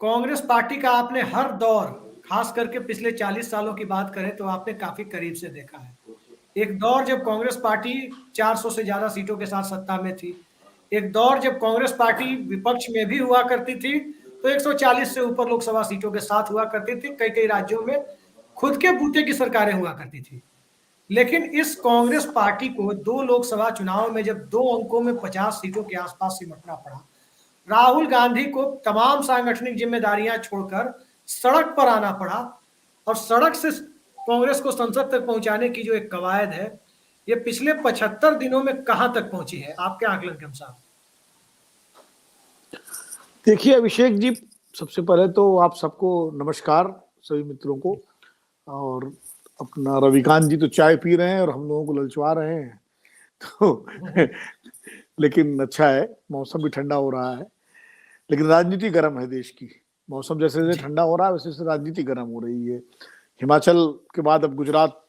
Congress party का आपने हर दौर, खास करके पिछले 40 सालों की बात करें तो आपने काफी करीब से देखा है। एक दौर जब कांग्रेस पार्टी 400 से ज्यादा सीटों के साथ सत्ता में थी। एक दौर जब कांग्रेस पार्टी विपक्ष में भी हुआ करती थी, तो 140 से ऊपर लोकसभा सीटों के साथ हुआ करती थी। कई कई राज्यों में खुद के बूते की सरकारें हुआ करती थी। लेकिन इस कांग्रेस पार्टी को दो लोकसभा चुनाव में जब दो अंकों में 50 सीटों के आसपास सिमटना पड़ा, राहुल गांधी को तमाम सांगठनिक जिम्मेदारियां छोड़कर सड़क पर आना पड़ा, और सड़क से कांग्रेस को संसद तक पहुंचाने की जो एक कवायद है, ये पिछले 75 दिनों में कहां तक पहुंची है आपके आकलन के अनुसार? देखिए अभिषेक जी, सबसे पहले तो आप सबको नमस्कार, सभी मित्रों को। और अपना रविकांत जी तो चाय पी रहे हैं और हम लोगों को ललचवा रहे हैं तो लेकिन अच्छा है, मौसम भी ठंडा हो रहा है। लेकिन राजनीति गर्म है देश की। मौसम जैसे जैसे ठंडा हो रहा है वैसे वैसे राजनीति गर्म हो रही है। हिमाचल के बाद अब गुजरात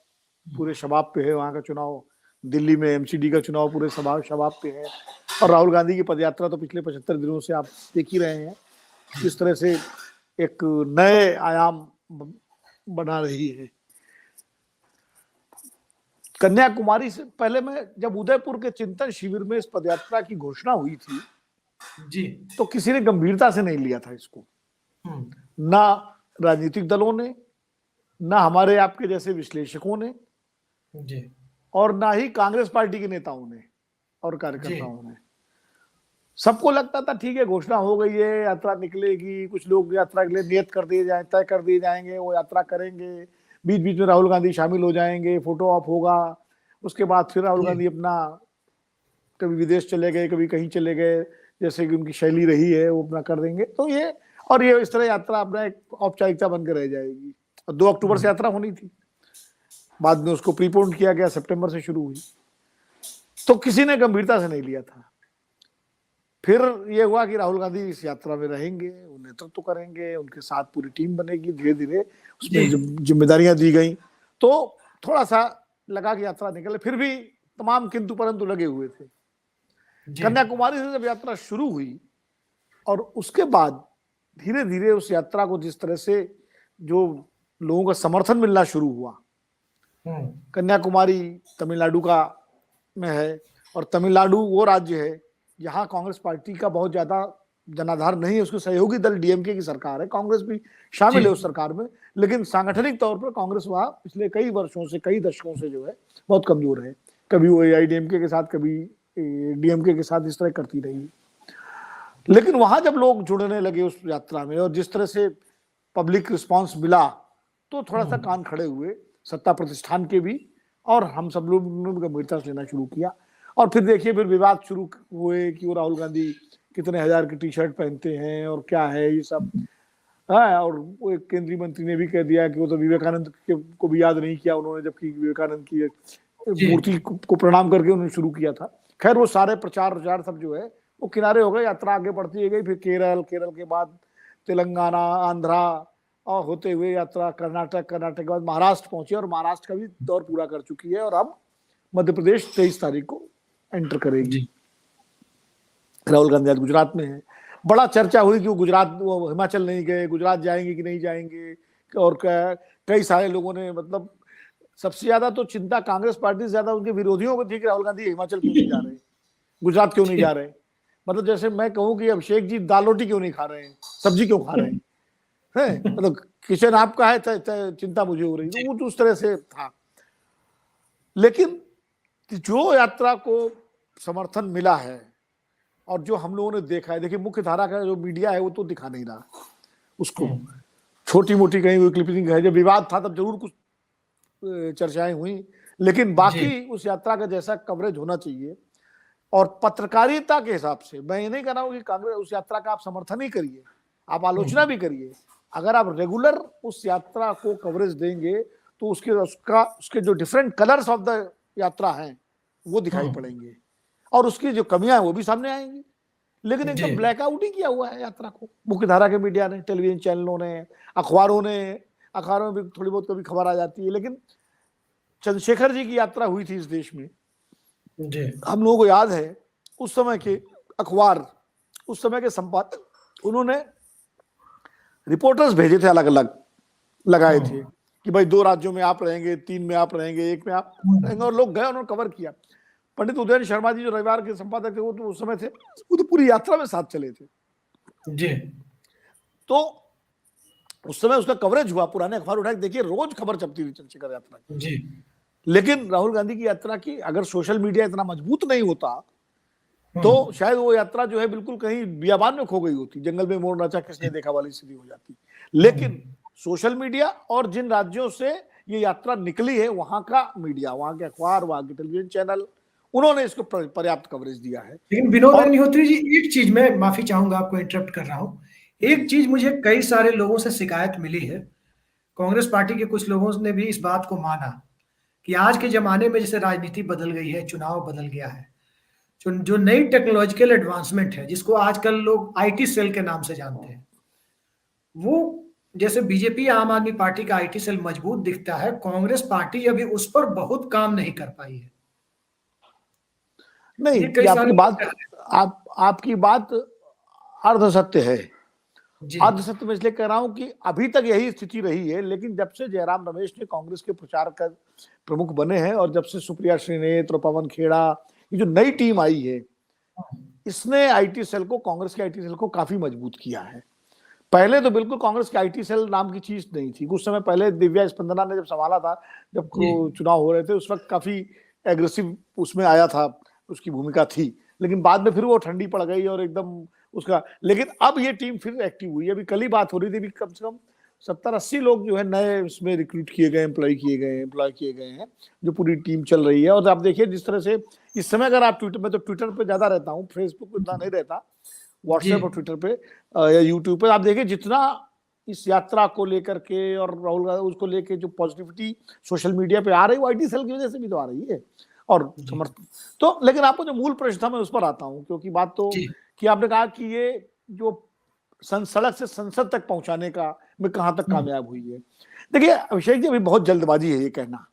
पूरे शबाब पे है, वहां का चुनाव। दिल्ली में एमसीडी का चुनाव पूरे शबाब पे है। और राहुल गांधी की पदयात्रा तो पिछले 75 दिनों से आप देख ही रहे हैं किस तरह से एक नए आयाम बना रही है। कन्याकुमारी से पहले मैं जब उदयपुर के चिंतन शिविर में इस पदयात्रा की घोषणा हुई थी जी, तो किसी ने गंभीरता से नहीं लिया था इसको। ना राजनीतिक दलों ने, ना हमारे आपके जैसे विश्लेषकों ने, जी, और ना ही कांग्रेस पार्टी के नेताओं ने और कार्यकर्ताओं ने। सबको लगता था ठीक है, घोषणा हो गई है, यात्रा निकलेगी, कुछ लोग यात्रा के लिए नियत कर दिए जाए, तय कर दिए जाएंगे, वो यात्रा करेंगे, बीच बीच में राहुल गांधी शामिल हो जाएंगे, फोटो ऑप होगा, उसके बाद फिर राहुल गांधी अपना कभी विदेश चले गए, कभी कहीं चले गए, जैसे कि उनकी शैली रही है, वो अपना कर देंगे। तो ये इस तरह यात्रा अपना एक औपचारिकता बनकर रह जाएगी। और 2 अक्टूबर से यात्रा होनी थी, बाद में उसको प्रीपोन किया गया, सितंबर से शुरू हुई। तो किसी ने गंभीरता से नहीं लिया था। फिर ये हुआ कि राहुल गांधी इस यात्रा में रहेंगे, वो नेतृत्व करेंगे, उनके साथ पूरी टीम बनेगी, धीरे धीरे उसमें जिम्मेदारियां दी गई। तो थोड़ा सा लगा कि यात्रा निकले, फिर भी तमाम किंतु परंतु लगे हुए थे। कन्याकुमारी से जब यात्रा शुरू हुई और उसके बाद धीरे धीरे उस यात्रा को जिस तरह से जो लोगों का समर्थन मिलना शुरू हुआ, कन्याकुमारी तमिलनाडु का में है, और तमिलनाडु वो राज्य है जहां कांग्रेस पार्टी का बहुत ज्यादा जनाधार नहीं है। उसके सहयोगी दल डीएमके की सरकार है, कांग्रेस भी शामिल है उस सरकार में, लेकिन सांगठनिक तौर पर कांग्रेस वहां पिछले कई वर्षों से, कई दशकों से जो है बहुत कमजोर है। कभी वो एआईडीएमके के साथ, कभी डीएमके के साथ इस तरह करती रही। लेकिन वहां जब लोग जुड़ने लगे उस यात्रा में और जिस तरह से पब्लिक रिस्पांस मिला, तो थोड़ा सा कान खड़े हुए सत्ता प्रतिष्ठान के भी, और हम सब लोग गंभीरता से लेना शुरू किया। और फिर देखिए, फिर विवाद शुरू हुए कि वो राहुल गांधी कितने हजार की टी शर्ट पहनते हैं और क्या है ये सब। और वो एक केंद्रीय मंत्री ने भी कह दिया कि वो तो विवेकानंद को भी याद नहीं किया उन्होंने, जबकि विवेकानंद की मूर्ति को प्रणाम करके उन्होंने शुरू किया था। खैर वो सारे प्रचार सब जो है वो किनारे हो गए, यात्रा आगे बढ़ती गई। फिर केरल के बाद तेलंगाना, आंध्रा, और होते हुए यात्रा कर्नाटक के बाद महाराष्ट्र पहुंची, और महाराष्ट्र का भी दौर पूरा कर चुकी है। और अब मध्य प्रदेश 23 तारीख को एंटर करेगी। राहुल गांधी आज गुजरात में है। बड़ा चर्चा हुई कि वो हिमाचल नहीं गए, गुजरात जाएंगे कि नहीं जाएंगे। और कई सारे लोगों ने, मतलब सबसे ज्यादा तो चिंता कांग्रेस पार्टी से ज्यादा उनके विरोधियों को थी कि राहुल गांधी हिमाचल क्यों नहीं जा रहे, गुजरात क्यों नहीं जा रहे। मतलब जैसे मैं कहूँ कि अभिषेक जी दाल रोटी क्यों नहीं खा रहे हैं, सब्जी क्यों खा रहे हैं, मतलब किचन आपका है, चिंता मुझे हो रही। तो वो उस तरह से था। लेकिन जो यात्रा को समर्थन मिला है और जो हम लोगों ने देखा है, देखिए मुख्य धारा का जो मीडिया है वो तो दिखा नहीं रहा उसको, छोटी मोटी कहीं हुई क्लिपिंग है। जब विवाद था तब जरूर कुछ चर्चाएं हुई, लेकिन बाकी उस यात्रा का जैसा कवरेज होना चाहिए और पत्रकारिता के हिसाब से, मैं ये नहीं कह रहा हूँ कि कांग्रेस उस यात्रा का आप समर्थन ही करिए, आप आलोचना भी करिए। अगर आप रेगुलर उस यात्रा को कवरेज देंगे तो उसके जो डिफरेंट कलर्स ऑफ द यात्रा हैं वो दिखाई पड़ेंगे, और उसकी जो कमियां हैं वो भी सामने आएंगी। लेकिन एकदम ब्लैकआउट ही किया हुआ है यात्रा को मुख्य धारा के मीडिया ने, टेलीविजन चैनलों ने, अखबारों में भी थोड़ी बहुत कभी खबर आ जाती है। लेकिन चंद्रशेखर जी की यात्रा हुई थी इस देश में, जी। हम लोगों को याद है उस समय के अखबार, उस समय के संपादक, उन्होंने रिपोर्टर्स भेजे थे, अलग अलग लगाए थे कि भाई 2 राज्यों में आप रहेंगे, 3 में आप रहेंगे, 1 में आप रहेंगे, और लोग गए, उन्होंने कवर किया। पंडित उदयन शर्मा जी जो रविवार के संपादक थे, वो तो उस समय थे, वो तो पूरी यात्रा में साथ चले थे। जी। तो उस समय उसका कवरेज हुआ, पुराने अखबार उठा के देखिए, रोज खबर छपती थी चंद्रशेखर यात्रा की। जी। लेकिन राहुल गांधी की यात्रा की अगर सोशल मीडिया इतना मजबूत नहीं होता तो शायद वो यात्रा जो है बिल्कुल कहीं बियाबान में खो गई होती, जंगल में मोड़ नाचा किसने देखा वाली स्थिति हो जाती। लेकिन सोशल मीडिया और जिन राज्यों से ये यात्रा निकली है, वहां का मीडिया, वहां के अखबार, वहां के टेलीविजन चैनल, उन्होंने इसको पर्याप्त कवरेज दिया है। लेकिन विनोद अग्निहोत्री जी, एक चीज में माफी चाहूंगा, आपको इंटरप्ट कर रहा हूं। एक चीज मुझे कई सारे लोगों से शिकायत मिली है, कांग्रेस पार्टी के कुछ लोगों ने भी इस बात को माना कि आज के जमाने में जैसे राजनीति बदल गई है, चुनाव बदल गया है, जो जो नई टेक्नोलॉजिकल एडवांसमेंट है, जिसको आजकल लोग आईटी सेल के नाम से जानते हैं, वो जैसे बीजेपी आम आदमी पार्टी का आईटी सेल मजबूत दिखता है, कांग्रेस पार्टी अभी उस पर बहुत काम नहीं कर पाई है। नहीं, ये कई सारे आपकी बात अर्ध सत्य है। जी। अर्ध सत्य में इसलिए कह रहा हूं कि अभी तक यही स्थिति रही है, लेकिन जब से जयराम रमेश ने कांग्रेस के प्रचार का प्रमुख बने हैं, और जब से सुप्रिया श्रीनेत्र, पवन खेड़ा, ये जो नई टीम आई है, इसने आईटी सेल को, कांग्रेस के आईटी सेल को काफी मजबूत किया है। पहले तो बिल्कुल कांग्रेस के आईटी सेल नाम की चीज नहीं थी। कुछ समय पहले दिव्या स्पंदना ने जब संभाला था, जब चुनाव हो रहे थे, उस वक्त काफी एग्रेसिव उसमें आया था, उसकी भूमिका थी। लेकिन बाद में फिर वो ठंडी पड़ गई और एकदम उसका, लेकिन अब ये टीम फिर एक्टिव हुई। अभी कल ही बात हो रही थी, अभी कम से कम 70-80 लोग जो है नए उसमें रिक्रूट किए गए, एम्प्लॉय किए गए हैं, जो पूरी टीम चल रही है। और आप देखिए जिस तरह से इस समय, अगर आप ट्विटर, मैं तो ट्विटर पे ज्यादा रहता हूँ, फेसबुक पे इतना नहीं रहता, व्हाट्सएप और ट्विटर पे या यूट्यूब पे, आप देखिए जितना इस यात्रा को लेकर के और राहुल गांधी उसको लेके जो पॉजिटिविटी सोशल मीडिया पे आ रही है, वो आईटी सेल की वजह से भी तो आ रही है। और समर्थन तो, लेकिन आपको जो मूल प्रश्न था मैं उस पर आता हूँ, क्योंकि बात तो कि आपने कहा कि ये जो सड़क से संसद तक पहुंचाने का में कहां तक कामयाब हुई है। देखिए अभिषेक जी, अभी बहुत जल्दबाजी है ये कहना,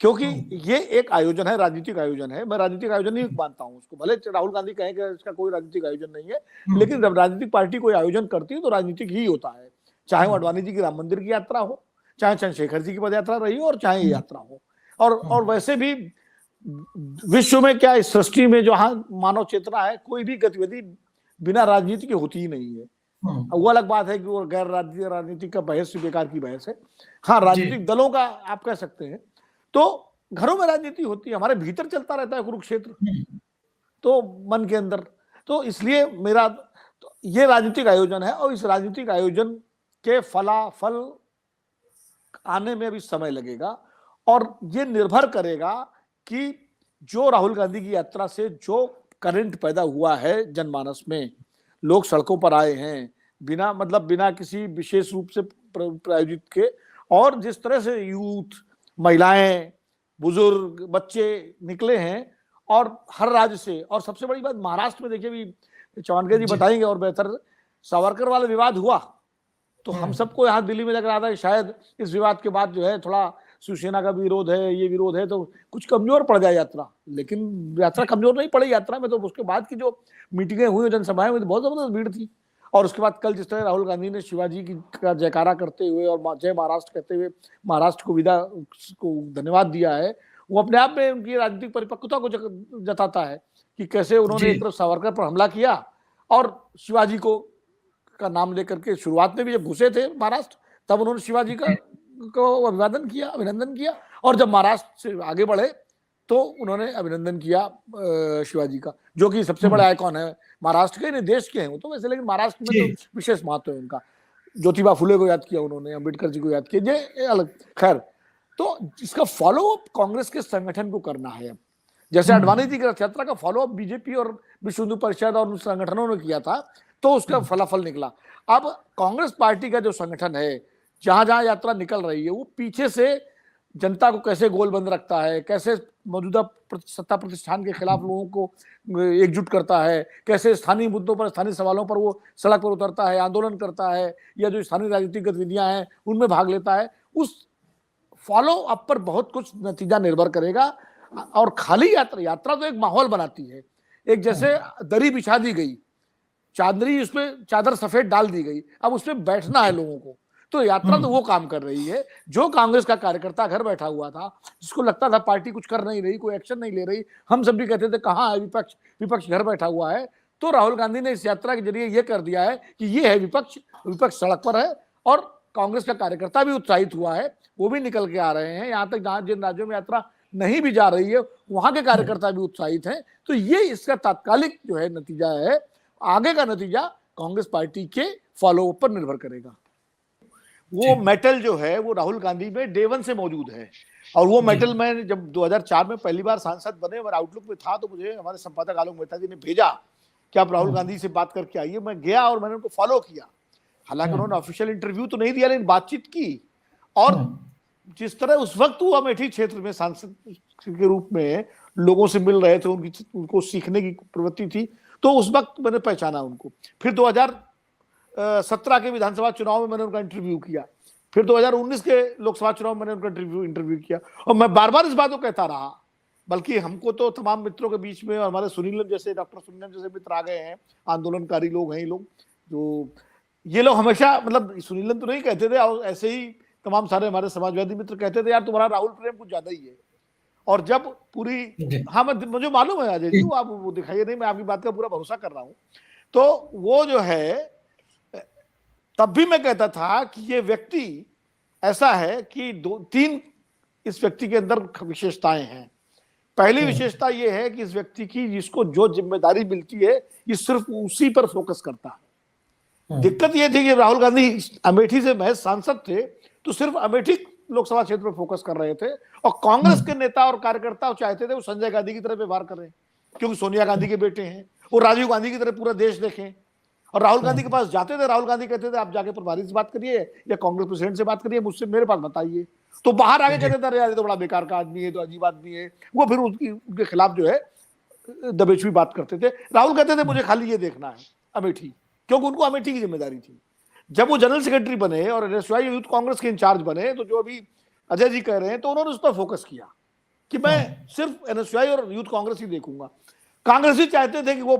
क्योंकि ये एक आयोजन है, राजनीतिक आयोजन है। मैं राजनीतिक आयोजन नहीं मानता हूं उसको, भले राहुल गांधी कहें कि इसका कोई राजनीतिक आयोजन नहीं है, लेकिन जब राजनीतिक पार्टी कोई आयोजन करती है तो राजनीतिक ही होता है। चाहे वो अडवाणी जी की राम मंदिर की यात्रा हो, चाहे चंद्रशेखर जी की पद यात्रा रही हो, और चाहे ये यात्रा हो। और वैसे भी विश्व में क्या, इस सृष्टि में जहां मानव चेतना है, कोई भी गतिविधि बिना राजनीति की होती ही नहीं है। वो अलग बात है कि वो गैर राजनीतिक का बहस बेकार की बहस है। हाँ, राजनीतिक दलों का आप कह सकते हैं, तो घरों में राजनीति होती है, हमारे भीतर चलता रहता है कुरुक्षेत्र, तो मन के अंदर। तो इसलिए मेरा तो ये राजनीतिक आयोजन है, और इस राजनीतिक आयोजन के फलाफल आने में भी समय लगेगा, और ये निर्भर करेगा कि जो राहुल गांधी की यात्रा से जो करंट पैदा हुआ है जनमानस में, लोग सड़कों पर आए हैं बिना किसी विशेष रूप से प्रायोजित के, और जिस तरह से यूथ, महिलाएं, बुजुर्ग, बच्चे निकले हैं, और हर राज्य से। और सबसे बड़ी बात, महाराष्ट्र में देखिए, भी चौहानकर जी बताएंगे और बेहतर, सावरकर वाला विवाद हुआ, तो हम सबको यहाँ दिल्ली में लग रहा था कि शायद इस विवाद के बाद जो है थोड़ा शिवसेना का विरोध है, ये विरोध है, तो कुछ कमजोर पड़ जाए यात्रा। लेकिन यात्रा कमजोर नहीं पड़ी। यात्रा में तो उसके बाद की जो मीटिंगें हुई, जनसभाएं हुई, तो बहुत जबरदस्त भीड़ थी। और उसके बाद कल जिस तरह राहुल गांधी ने शिवाजी का जयकारा करते हुए और जय महाराष्ट्र कहते हुए महाराष्ट्र को विदा को धन्यवाद दिया है, वो अपने आप में उनकी राजनीतिक परिपक्वता को जताता है कि कैसे उन्होंने एक तरफ सावरकर पर हमला किया और शिवाजी को का नाम लेकर के, शुरुआत में भी जब घुसे थे महाराष्ट्र, तब उन्होंने शिवाजी को अभिनंदन किया, और जब महाराष्ट्र से आगे बढ़े तो उन्होंने अभिनंदन किया शिवाजी का, जो कि सबसे बड़ा आइकॉन है महाराष्ट्र के, नहीं देश के हैं वो तो वैसे, लेकिन महाराष्ट्र में तो विशेष महत्व है उनका। ज्योतिबा फुले को याद किया उन्होंने, अम्बेडकर जी को याद किया, ये अलग। खैर, तो इसका फॉलो अप कांग्रेस के संगठन को करना है। जैसे अडवाणी जी की रथ यात्रा का फॉलो अप बीजेपी और विश्व हिंदू परिषद और उन संगठनों ने किया था, तो उसका फलाफल निकला। अब कांग्रेस पार्टी का जो संगठन है, जहां जहां यात्रा निकल रही है, वो पीछे से जनता को कैसे गोलबंद रखता है, कैसे मौजूदा सत्ता प्रतिष्ठान के खिलाफ लोगों को एकजुट करता है, कैसे स्थानीय मुद्दों पर, स्थानीय सवालों पर वो सड़क पर उतरता है, आंदोलन करता है, या जो स्थानीय राजनीतिक गतिविधियां हैं उनमें भाग लेता है, उस फॉलो अप पर बहुत कुछ नतीजा निर्भर करेगा। और खाली यात्रा, यात्रा तो एक माहौल बनाती है, एक जैसे दरी बिछा दी गई, चादरी, उसमें चादर सफेद डाल दी गई, अब उसमें बैठना है लोगों को। तो यात्रा तो वो काम कर रही है। जो कांग्रेस का कार्यकर्ता घर बैठा हुआ था, जिसको लगता था पार्टी कुछ कर नहीं रही, कोई एक्शन नहीं ले रही, हम सब भी कहते थे कहाँ है विपक्ष, विपक्ष घर बैठा हुआ है, तो राहुल गांधी ने इस यात्रा के जरिए ये कर दिया है कि ये है विपक्ष, विपक्ष सड़क पर है। और कांग्रेस का कार्यकर्ता भी उत्साहित हुआ है, वो भी निकल के आ रहे हैं। यहाँ तक जहां जिन राज्यों में यात्रा नहीं भी जा रही है, वहां के कार्यकर्ता भी उत्साहित हैं। तो ये इसका तात्कालिक जो है नतीजा है। आगे का नतीजा कांग्रेस पार्टी के फॉलो अप पर निर्भर करेगा। वो मेटल जो है वो राहुल गांधी में डे वन से मौजूद है। और वो मेटल मैं जब 2004 में पहली बार सांसद बने और आउटलुक में था, तो मुझे हमारे संपादक आलोक मेहता जी ने भेजा कि आप राहुल गांधी से बात करके आइए। मैं गया और मैंने उनको फॉलो किया। हालांकि उन्होंने ऑफिशियल इंटरव्यू तो नहीं दिया, लेकिन बातचीत की। और जिस तरह उस वक्त वो अमेठी क्षेत्र में सांसद के रूप में लोगों से मिल रहे थे, उनको सीखने की प्रवृत्ति थी, तो उस वक्त मैंने पहचाना उनको। फिर 2017 के विधानसभा चुनाव में मैंने उनका इंटरव्यू किया। फिर 2019 के लोकसभा चुनाव में मैंने उनका इंटरव्यू किया। और मैं बार बार इस बात को कहता रहा, बल्कि हमको तो तमाम मित्रों के बीच में हमारे सुनीलम जैसे, डॉक्टर सुनीलम जैसे मित्र आ गए हैं, आंदोलनकारी लोग हैं ये लोग, जो ये लोग हमेशा, मतलब सुनीलम तो नहीं कहते थे, और ऐसे ही तमाम सारे हमारे समाजवादी मित्र कहते थे यार तुम्हारा राहुल प्रेम कुछ ज्यादा ही है। और जब पूरी, हाँ मुझे मालूम है अजय जी, आप वो दिखाइए नहीं, मैं आपकी बात का पूरा भरोसा कर रहा हूँ। तो वो जो है, तब भी मैं कहता था कि ये व्यक्ति ऐसा है कि 2-3 इस व्यक्ति के अंदर विशेषताएं हैं। पहली विशेषता ये है कि इस व्यक्ति की, जिसको जो जिम्मेदारी मिलती है, ये सिर्फ उसी पर फोकस करता है। दिक्कत ये थी कि राहुल गांधी अमेठी से महज सांसद थे, तो सिर्फ अमेठी लोकसभा क्षेत्र पर फोकस कर रहे थे। और कांग्रेस के नेता और कार्यकर्ता चाहते थे वो संजय गांधी की तरह व्यवहार करें, क्योंकि सोनिया गांधी के बेटे हैं, वो राजीव गांधी की तरह पूरा देश देखें। और राहुल गांधी के पास जाते थे, राहुल गांधी कहते थे आप जाके प्रभारी से बात करिए या कांग्रेस प्रेसिडेंट से बात करिए, मुझसे मेरे पास बताइए। तो बाहर आगे कहते थे यार ये तो बड़ा बेकार का आदमी है, तो अजीब आदमी है। वो फिर उनके खिलाफ जो है दबेचुई बात करते थे। राहुल कहते थे मुझे खाली ये देखना है अमेठी, क्योंकि उनको अमेठी की जिम्मेदारी थी। जब वो जनरल सेक्रेटरी बने और एनएसयूआई यूथ कांग्रेस के इंचार्ज बने, तो जो अभी अजय जी कह रहे हैं, तो उन्होंने उस पर फोकस किया कि मैं सिर्फ एनएसयूआई और यूथ कांग्रेस ही देखूंगा। कांग्रेस ही चाहते थे कि वो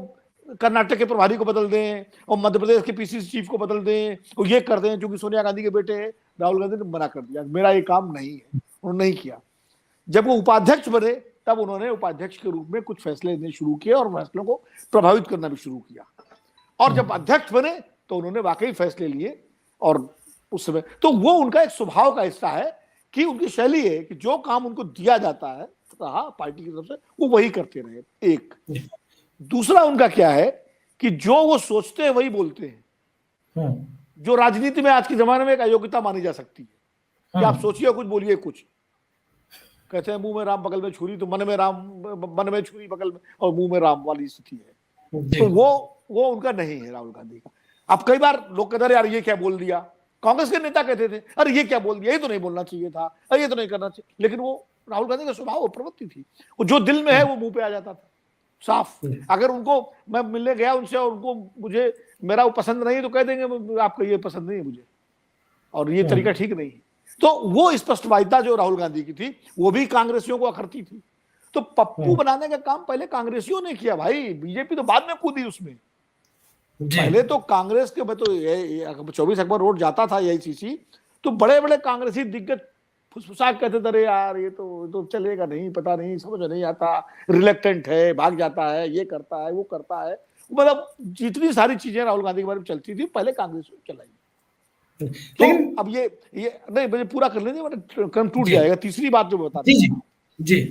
कर्नाटक के प्रभारी को बदल दें और मध्य प्रदेश के पीसीसी चीफ को बदल दें और ये कर दें, क्योंकि सोनिया गांधी के बेटे हैं। राहुल गांधी ने मना कर दिया, मेरा ये काम नहीं है, उन्होंने नहीं किया। जब वो उपाध्यक्ष बने, तब उन्होंने उपाध्यक्ष के रूप में कुछ फैसले लेने शुरू किए और फैसलों को प्रभावित करना भी शुरू किया। और जब अध्यक्ष बने तो उन्होंने वाकई फैसले लिए। और उस समय तो वो उनका एक स्वभाव का हिस्सा है कि उनकी शैली है कि जो काम उनको दिया जाता है रहा पार्टी की तरफ से, वो वही करते रहे। एक दूसरा उनका क्या है कि जो वो सोचते हैं वही बोलते हैं, जो राजनीति में आज के जमाने में एक अयोग्यता मानी जा सकती है कि आप सोचिए कुछ, बोलिए कुछ। कहते हैं मुंह में राम बगल में छुरी, तो मन में छुरी बगल में और मुंह में राम वाली स्थिति है। तो वो उनका नहीं है राहुल गांधी का। अब कई बार लोग कहते यार ये क्या बोल दिया, कांग्रेस के नेता कहते थे अरे ये क्या बोल दिया, ये तो नहीं बोलना चाहिए था, अरे ये तो नहीं करना चाहिए। लेकिन वो राहुल गांधी का स्वभाव, वो प्रवृत्ति थी, वो जो दिल में है वो मुंह पे आ जाता था साफ। अगर उनको, मैं मिलने गया उनसे और उनको मुझे मेरा वो पसंद नहीं, तो कह देंगे आपको ये पसंद नहीं है मुझे, और ये तरीका ठीक नहीं है। तो वो स्पष्टवादिता जो राहुल गांधी की थी, वो भी कांग्रेसियों को अखरती थी। तो पप्पू बनाने का काम पहले कांग्रेसियों ने किया भाई, बीजेपी तो बाद में कूदी उसमें। पहले तो कांग्रेस के, तो 24 अकबर रोड जाता था एआईसीसी, तो बड़े बड़े कांग्रेसी दिग्गज फुसफुसा कहते थे अरे यार ये तो चलेगा नहीं, पता नहीं, समझ नहीं आता, रिलेक्टेंट है, भाग जाता है, ये करता है, वो करता है। मतलब जितनी सारी चीजें राहुल गांधी के बारे में चलती थी पहले कांग्रेस ने चलाई। लेकिन अब ये नहीं, मुझे पूरा कर लेंगे, क्रम टूट जाएगा। तीसरी बात जो बता रही जी,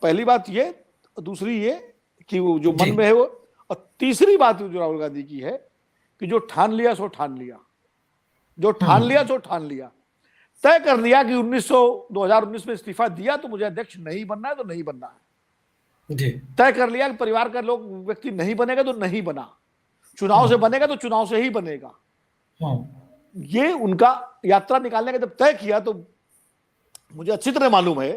पहली बात ये, दूसरी ये कि वो जो मन में है वो, और तीसरी बात जो राहुल गांधी की है कि जो ठान लिया सो ठान लिया, जो ठान लिया सो ठान लिया। तय कर लिया कि 2019 में इस्तीफा दिया तो मुझे अध्यक्ष नहीं बनना है तो नहीं बनना है जी। तय कर लिया कि परिवार का लोग व्यक्ति नहीं बनेगा तो नहीं बना, चुनाव से बनेगा तो चुनाव से ही बनेगा। ये उनका यात्रा निकालने का जब तय किया, तो मुझे अच्छी तरह मालूम है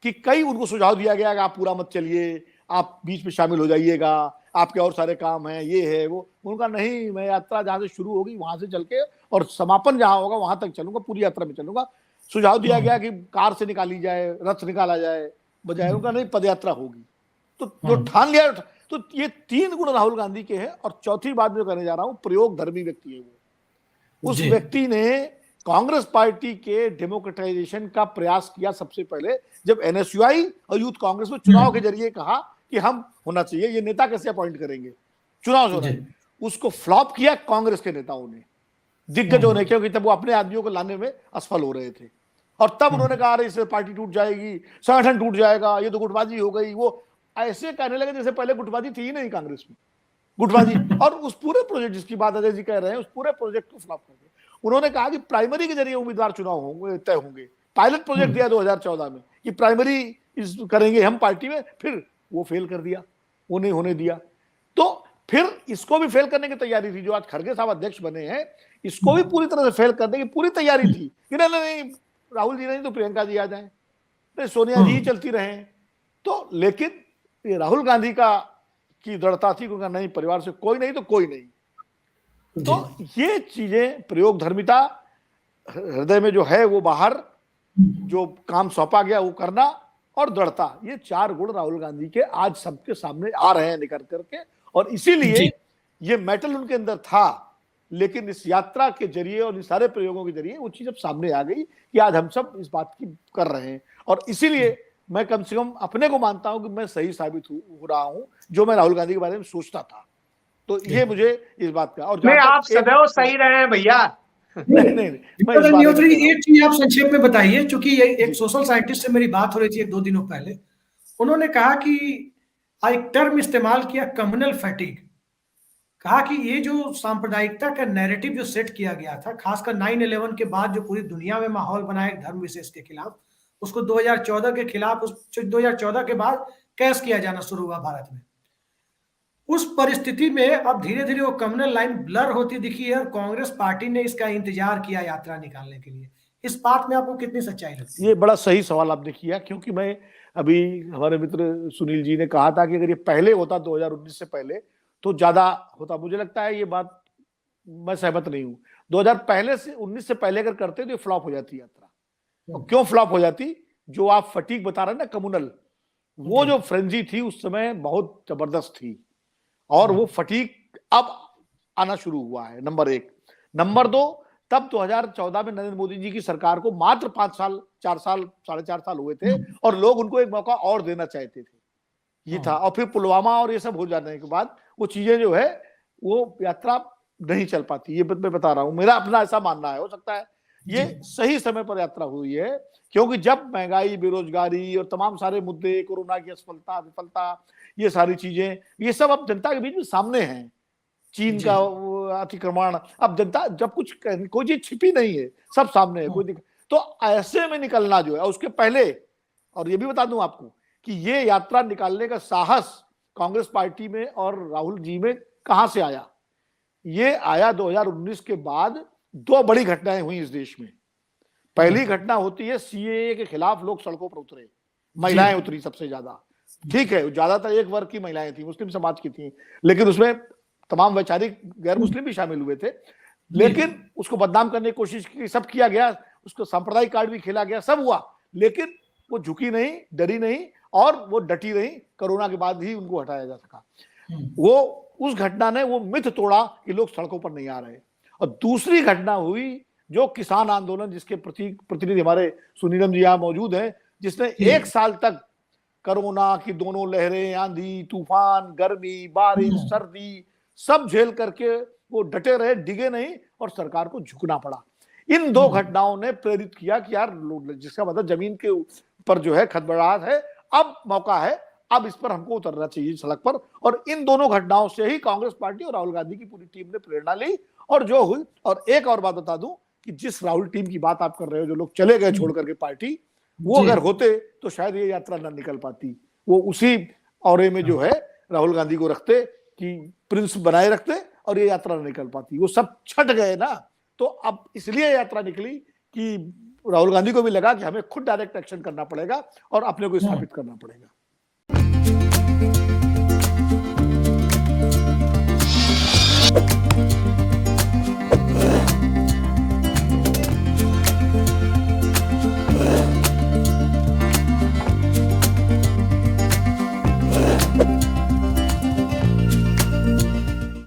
कि कई उनको सुझाव दिया गया कि आप पूरा मत चलिए, आप बीच में शामिल हो जाइएगा, आपके और सारे काम हैं, ये है वो। उनका नहीं, मैं यात्रा जहां से शुरू होगी वहां से चल के और समापन जहां होगा वहां तक चलूंगा, पूरी यात्रा में चलूंगा। सुझाव दिया गया कि कार से निकाली जाए, रथ निकाला जाए, बजाय उनका नहीं पदयात्रा होगी। तो जो ठान लिया, तो ये 3 गुण राहुल गांधी के हैं। और चौथी बात जो करने जा रहा हूं, प्रयोग धर्मी व्यक्ति है वो। उस व्यक्ति ने कांग्रेस पार्टी के डेमोक्रेटाइजेशन का प्रयास किया सबसे पहले, जब एनएसयूआई और यूथ कांग्रेस में चुनाव के जरिए कहा कि हम होना चाहिए, ये नेता कैसे अपॉइंट करेंगे, चुनाव हो रहा है, उसको फ्लॉप किया कांग्रेस के नेताओं ने, दिग्गजों ने, क्योंकि तब वो अपने आदमियों को लाने में असफल हो रहे थे। और तब उन्होंने कहा इससे पार्टी टूट जाएगी, संगठन टूट जाएगा, ये तो गुटबाजी हो गई। वो ऐसे कहने लगे जैसे पहले गुटबाजी थी ही नहीं कांग्रेस में, गुटबाजी। और उस पूरे प्रोजेक्ट जिसकी बात अजय जी कह रहे हैं, उस पूरे प्रोजेक्ट को फ्लॉप कर दिया। उन्होंने कहा कि प्राइमरी के जरिए उम्मीदवार चुनाव होंगे, तय होंगे। पायलट प्रोजेक्ट दिया 2014 में कि प्राइमरी करेंगे हम पार्टी में, फिर वो फेल कर दिया, वो नहीं होने दिया। तो फिर इसको भी फेल करने की तैयारी थी। जो आज खड़गे साहब अध्यक्ष बने हैं, इसको भी पूरी तरह से फेल करने की पूरी तैयारी थी कि नहीं राहुल जी नहीं तो प्रियंका जी आ जाए, नहीं सोनिया जी ही चलती रहे। तो लेकिन ये राहुल गांधी की दृढ़ता थी, क्योंकि नहीं परिवार से कोई नहीं तो कोई नहीं। तो ये चीजें, प्रयोग धर्मिता हृदय में जो है वो बाहर, जो काम सौंपा गया वो करना, और दृढ़ता, ये 4 गुण राहुल गांधी के आज सबके सामने आ रहे हैं निकल करके। और इसीलिए ये मेटल उनके अंदर था, लेकिन इस यात्रा के जरिए और इन सारे प्रयोगों के जरिए वो चीज अब सामने आ गई कि आज हम सब इस बात की कर रहे हैं। और इसीलिए मैं कम से कम अपने को मानता हूं कि मैं सही साबित हो रहा हूं, जो मैं राहुल गांधी के बारे में सोचता था। तो ये मुझे इस बात का, और नहीं आप सदैव सही रहे हैं भैया। नहीं एक चीज आप संक्षेप में बताइए, क्योंकि एक सोशल साइंटिस्ट से मेरी बात हो रही थी 1-2 दिनों पहले। उन्होंने कहा कि एक टर्म इस्तेमाल किया, कम्युनल फैटिग। कहा कि ये जो सांप्रदायिकता का नैरेटिव जो सेट किया गया था, खासकर 9/11 के बाद जो पूरी दुनिया में माहौल बना एक धर्म विशेष के खिलाफ, उसको 2014 के खिलाफ, 2014 के बाद कैश किया जाना शुरू हुआ भारत में। उस परिस्थिति में अब धीरे धीरे वो कम्युनल लाइन ब्लर होती दिखी है, और कांग्रेस पार्टी ने इसका इंतजार किया यात्रा निकालने के लिए। इस बात में आपको कितनी सच्चाई लगती है? ये बड़ा सही सवाल आपने किया, क्योंकि मैं अभी हमारे मित्र सुनील जी ने कहा था कि अगर ये पहले होता 2019 से पहले तो ज्यादा होता। मुझे लगता है ये बात मैं सहमत नहीं हूं। 2019 से पहले अगर करते तो ये फ्लॉप हो जाती यात्रा। और क्यों फ्लॉप हो जाती? जो आप फटीक बता रहे हैं ना, कम्युनल, वो जो फ्रेंजी थी उस समय बहुत जबरदस्त थी, और वो फटीक अब आना शुरू हुआ है, नंबर 1। नंबर 2, तब 2014 में नरेंद्र मोदी जी की सरकार को मात्र 5 साल, 4 साल, 4.5 साल हुए थे, और लोग उनको एक मौका और देना चाहते थे, ये था। और फिर पुलवामा और ये सब हो जाने के बाद वो चीजें जो है वो यात्रा नहीं चल पाती। ये मैं बता रहा हूं, मेरा अपना ऐसा मानना है। हो सकता है ये सही समय पर यात्रा हुई है, क्योंकि जब महंगाई, बेरोजगारी और तमाम सारे मुद्दे, कोरोना की असफलता, विफलता, ये सारी चीजें, ये सब अब जनता के बीच में सामने हैं। चीन का अतिक्रमण, अब जनता, जब कुछ कोई चीज छिपी नहीं है, सब सामने है, कोई तो ऐसे में निकलना जो है, उसके पहले, और ये भी बता दूं आपको कि ये यात्रा निकालने का साहस कांग्रेस पार्टी में और राहुल जी में कहां से आया? ये आया 2019 के बाद 2 बड़ी घटनाएं हुई इस देश में। पहली घटना होती है सीएए के खिलाफ लोग सड़कों पर उतरे, महिलाएं उतरी सबसे ज्यादा। ठीक है, ज्यादातर एक वर्ग की महिलाएं थी, मुस्लिम समाज की थी, लेकिन उसमें तमाम वैचारिक गैर मुस्लिम भी शामिल हुए थे। लेकिन उसको बदनाम करने की कोशिश की, सब किया गया, उसको सांप्रदायिक कार्ड भी खेला गया, सब हुआ, लेकिन वो झुकी नहीं, डरी नहीं, और वो डटी रही। कोरोना के बाद ही उनको हटाया जा सका। वो उस घटना ने वो मिथ तोड़ा कि लोग सड़कों पर नहीं आ रहे। और दूसरी घटना हुई जो किसान आंदोलन, जिसके प्रतिनिधि हमारे सुनीलम जी यहाँ मौजूद हैं, जिसने 1 साल तक कोरोना की दोनों लहरें, आंधी तूफान, गर्मी, बारिश, सर्दी, सब झेल करके वो डटे रहे, डिगे नहीं, और सरकार को झुकना पड़ा। इन 2 घटनाओं ने प्रेरित किया कि यार, जिसका मतलब जमीन के ऊपर जो है खदबड़ाहट है, अब मौका है, अब इस पर हमको उतरना चाहिए सड़क पर। और इन दोनों घटनाओं से ही कांग्रेस पार्टी और राहुल गांधी की पूरी टीम ने प्रेरणा ली, और जो हुई। और एक और बात बता दूं कि जिस राहुल टीम की बात आप कर रहे हो, जो लोग चले गए छोड़ करके पार्टी, वो अगर होते तो शायद ये यात्रा न निकल पाती। वो उसी औरे में जो है राहुल गांधी को रखते, कि प्रिंस बनाए रखते, और ये यात्रा न निकल पाती। वो सब छट गए ना, तो अब इसलिए यात्रा निकली कि राहुल गांधी को भी लगा कि हमें खुद डायरेक्ट एक्शन करना पड़ेगा और अपने को स्थापित करना पड़ेगा।